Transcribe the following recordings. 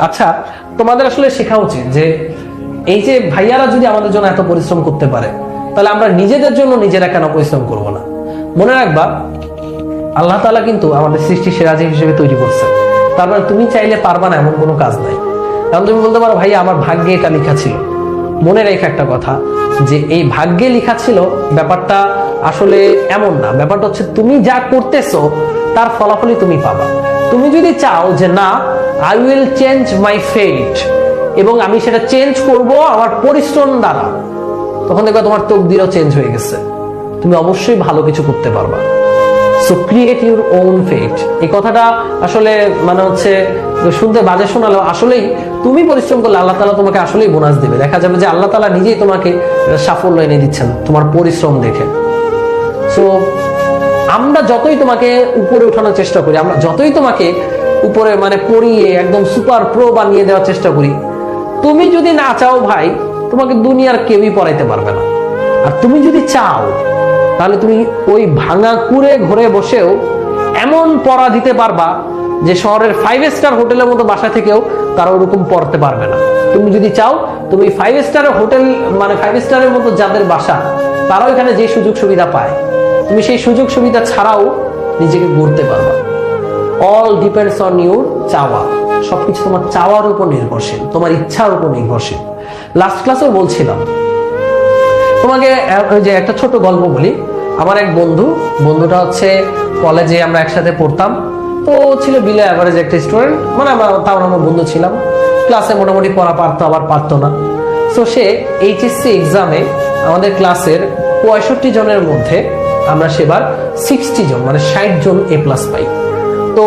আচ্ছা, তোমাদের আসলে শেখা উচিত যে এই যে ভাইয়ারা যদি আমাদের জন্য এত পরিশ্রম করতে পারে, তাহলে আমরা নিজেদের জন্য নিজেরা কেন পরিশ্রম করব না? মনে রাখবা, আল্লাহ তাআলা কিন্তু আমাদের সৃষ্টি সেরাজ হিসেবে তৈরি করছে। তারপরে তুমি চাইলে পারবা না এমন কোনো কাজ নাই। কারণ তুমি বলতে পারো, ভাইয়া আমার ভাগ্যে এটা লেখা ছিল। মনে রেখে একটা কথা, যে এই ভাগ্যে লেখা ছিল ব্যাপারটা আসলে এমন না। ব্যাপারটা হচ্ছে তুমি যা করতেছো তার ফলাফলই তুমি পাবা। তুমি যদি চাও যে না, আই উইল চেঞ্জ মাই ফেট, এবং আমি সেটা চেঞ্জ করব আমার পরিশ্রম দ্বারা, তখন দেখবা তোমার তকদিরও চেঞ্জ হয়ে গেছে। তুমি অবশ্যই ভালো কিছু করতে পারবা। So create your own fate. এই কথাটা আসলে মানে হচ্ছে শুনতে বাজে শোনালেও আসলেই তুমি পরিশ্রম করলে আল্লাহ তাআলা তোমাকে আসলেই বোনাস দিবে। দেখা যাবে যে আল্লাহ তাআলা নিজেই তোমাকে সাফল্য এনে দিচ্ছেন তোমার পরিশ্রম দেখে। সো আমরা যতই তোমাকে উপরে উঠানোর চেষ্টা করি, আমরা যতই তোমাকে উপরে মানে পড়িয়ে একদম সুপার প্রো বানিয়ে দেওয়ার চেষ্টা করি, তুমি যদি না চাও ভাই, তোমাকে দুনিয়ার কেউই পড়াইতে পারবে না। আর তুমি যদি চাও, তাহলে তুমি ওই ভাঙা কুড়ে ঘরে বসেও এমন পড়া দিতে পারবা যে শহরের 5 স্টার হোটেলের মতো বাসা থেকেও তারা ওরকম পড়তে পারবে না। তুমি যদি চাও, তুমি 5 স্টারের হোটেল মানে 5 স্টারের মতো যাদের বাসা, তারাও এখানে যে সুযোগ সুবিধা পায়, তুমি সেই সুযোগ সুবিধা ছাড়াও নিজেকে গড়তে পারবা। অল ডিপেন্ডস অন ইউর চাওয়া। সবকিছু তোমার চাওয়ার উপর নির্ভরশীল, তোমার ইচ্ছার উপর নির্ভরশীল। লাস্ট ক্লাসেও বলছিলাম তোমাকে যে একটা ছোট গল্প বলি। আমার এক বন্ধুটা হচ্ছে কলেজে আমরা একসাথে পড়তাম। তো ছিল বিলো অ্যাভারেজ একটা স্টুডেন্ট, মানে তাও আমরা বন্ধু ছিলাম। ক্লাসে মোটামুটি পড়া পারতো, আবার পারতো না। সো সে এইচএসসি এক্সামে আমাদের ক্লাসের 65 জনের মধ্যে আমরা সেবার 60 জন মানে 60 জন A+ পাই। তো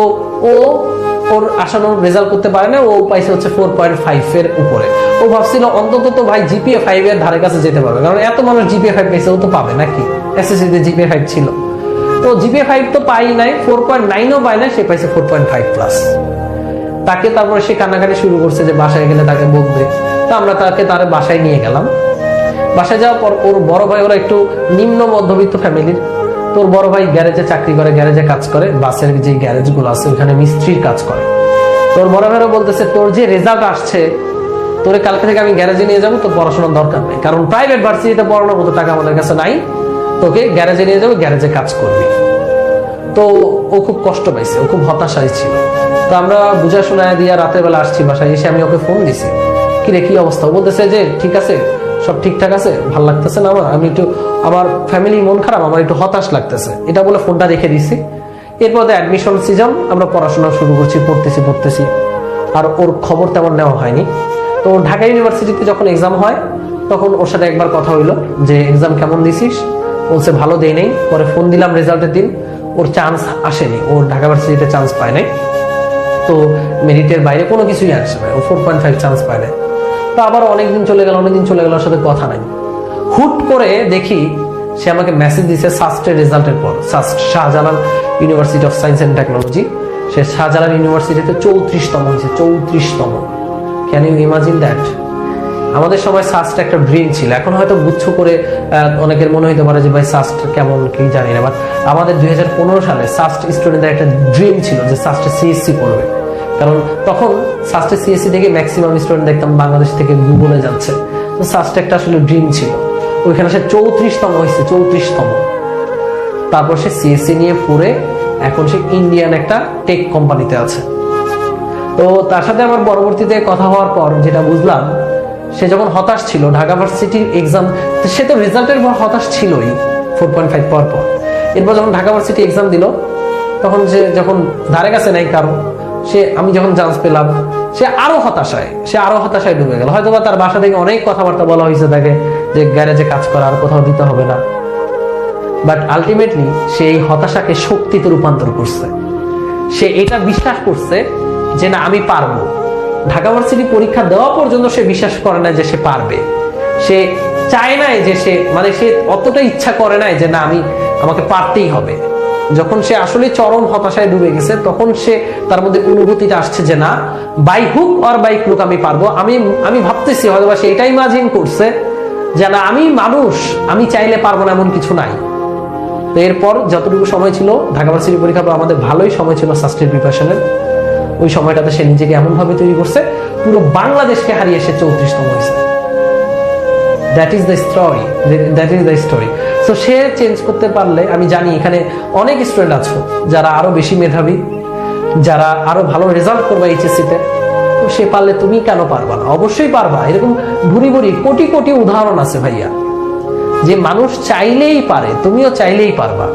ওর আশানুরূপ রেজাল্ট করতে পারে না, ও পাইছে হচ্ছে 4.5 এর উপরে। ও ভাবছিল অন্তত তো ভাই জিপিএ 5 এর ধারে কাছে যেতে পারবে, কারণ এত মানুষ জিপিএ 5 পেয়েছে, ও তো পাবে নাকি। এসএসসি তে জিপিএ 5 ছিল, তো জিপিএ 5 তো পাই নাই, 4.9ও পায় না, সে পাইছে 4.5+। তাকে তারপরে সে কান্নাকাটি শুরু করছে যে বাসায় গেলে তাকে বকবে। তো আমরা তার বাসায় নিয়ে গেলাম। বাসায় যাওয়ার পর ওর বড় ভাই, ওরা একটু নিম্ন মধ্যবিত্ত ফ্যামিলির, তোর বড় ভাই গ্যারেজে চাকরি করে, গ্যারেজে কাজ করে, বাসের যে গ্যারেজ গুলো আছে ওখানে মিস্ত্রির কাজ করে। তোর বড় ভাইও বলতেছে, তোর যে রেজাল্ট আসছে, তোরে কালকে থেকে আমি গ্যারেজে নিয়ে যাবো, তোর পড়াশোনার দরকার নেই, কারণ প্রাইভেট ভার্সিটিতে পড়ানোর মতো টাকা আমাদের কাছে নাই, তোকে গ্যারেজে নিয়ে যাবো, গ্যারেজে কাজ করবি। তো ও খুব কষ্ট পাইছে, ও খুব হতাশায় ছিল। তো আমরা বুঝা শোনায় দিয়ে রাতের বেলা আসছি বাসায়, এসে আমি ওকে ফোন দিছি, কিরে কি অবস্থা? ও বলতেছে যে ঠিক আছে, সব ঠিকঠাক আছে, ভাল লাগতেছে না আমি একটু, আমার ফ্যামিলি মন খারাপ, আমার একটু হতাশ লাগতেছে, এটা বলে ফোনটা রেখে দিছি। এরপর অ্যাডমিশন সিজন, আমরা পড়াশোনা শুরু করছি, পড়তেছি, আর ওর খবর তেমন নেওয়া হয়নি। তো ঢাকা ইউনিভার্সিটিতে যখন এক্সাম হয়, তখন ওর সাথে একবার কথা হইলো যে এক্সাম কেমন দিছিস? বলছে ভালো দেই নাই। পরে ফোন দিলাম রেজাল্টের দিন, ওর চান্স আসেনি, ওর ঢাকা ভার্সিটিতে চান্স পায় নাই। তো মেরিটের বাইরে কোনো কিছুই আসে না, ও 4.5 চান্স পায় নাই। তো আবার অনেকদিন চলে গেল, ওর সাথে কথা নাই। হুট করে দেখি সে আমাকে মেসেজ দিছে সাস্টের রেজাল্টের পর। SUST Shahjalal university of science and technology, সে শাহজালাল ইউনিভার্সিটিতে 34তম হয়েছে, 34তম। Can you imagine that? আমাদের সময় সাস্ট একটা ড্রিম ছিল, এখন হয়তো গুচ্ছ করে অনেকের মনে হইতে পারে যে ভাই সাস্ট কেমন কি জানি না, বাট আমাদের 2015 সালে সাস্ট স্টুডেন্টদের একটা ড্রিম ছিল যে সাস্টে সিএসসি পড়বে। কারণ তখন সাস্টে সিএসসি থেকে ম্যাক্সিমাম স্টুডেন্ট দেখতাম বাংলাদেশ থেকে গুগলে যাচ্ছে। তো সাস্ট একটা আসলে ড্রিম ছিল। ওইখানে সে 34তম হয়েছে, 34তম। তারপর সে সিএসসি নিয়ে পড়ে এখন সে ইন্ডিয়ান একটা টেক কোম্পানিতে আছে। তো তার সাথে আমার পরবর্তীতে কথা হওয়ার পর যেটা বুঝলাম, সে যখন হতাশ ছিল ঢাকা ভার্সিটির এক্সাম, সে তো রেজাল্টের পর হতাশ ছিলই 4.5 পর। এরপর যখন ঢাকা ভার্সিটি এক্সাম দিল, তখন সে যখন ধারে কাছে নাই কারণ, আমি যখন চান্স পেলাম, সে আরো হতাশায় ডুবে গেল। হয়তো বা তার বাসা থেকে অনেক কথাবার্তা বলা হয়েছে তাকে যে গ্যারেজে কাজ করা, আর কোথাও দিতে হবে না। বাট আলটিমেটলি সে এই হতাশাকে শক্তিতে রূপান্তর করছে। সে এটা বিশ্বাস করছে যে না, আমি পারবো। ঢাকা ভার্সিটি পরীক্ষা দেওয়া পর্যন্ত সে বিশ্বাস করে না যে সে পারবে। সে চায় নাই যে সে অতটা ইচ্ছা করে নাই যে না, আমাকে পারতেই হবে। যখন সে আসলে চরম হতাশায় ডুবে গেছে, তখন তার মধ্যে অনুভূতিটা আসছে যে না, by hook or by crook আমি পারবো। আমি ভাবতেছি হয়তো সে এটাই ইমাজিন করছে যে না, আমি মানুষ, আমি চাইলে পারবো না এমন কিছু নাই। তো এরপর যতটুকু সময় ছিল ঢাকা ভার্সিটি পরীক্ষা, আমাদের ভালোই সময় ছিল সাস্টের প্রিপারেশনের। ওই সময়টাতে সে নিজেকে এমন ভাবে তৈরি করছে, পুরো বাংলাদেশকে হারিয়ে সে 34তম হয়েছে। That is the story. So say change করতে পারলে, আমি জানি এখানে অনেক স্টুডেন্ট আছো যারা আরো বেশি মেধাবী, যারা আরো ভালো রেজাল্ট করবে এইচএসসি তে, তো সে পারলে তুমি কেন পারবা না? অবশ্যই পারবা। এরকম ভুরি ভুরি কোটি কোটি উদাহরণ আছে ভাইয়া, যে মানুষ চাইলেই পারে, তুমিও চাইলেই পারবা।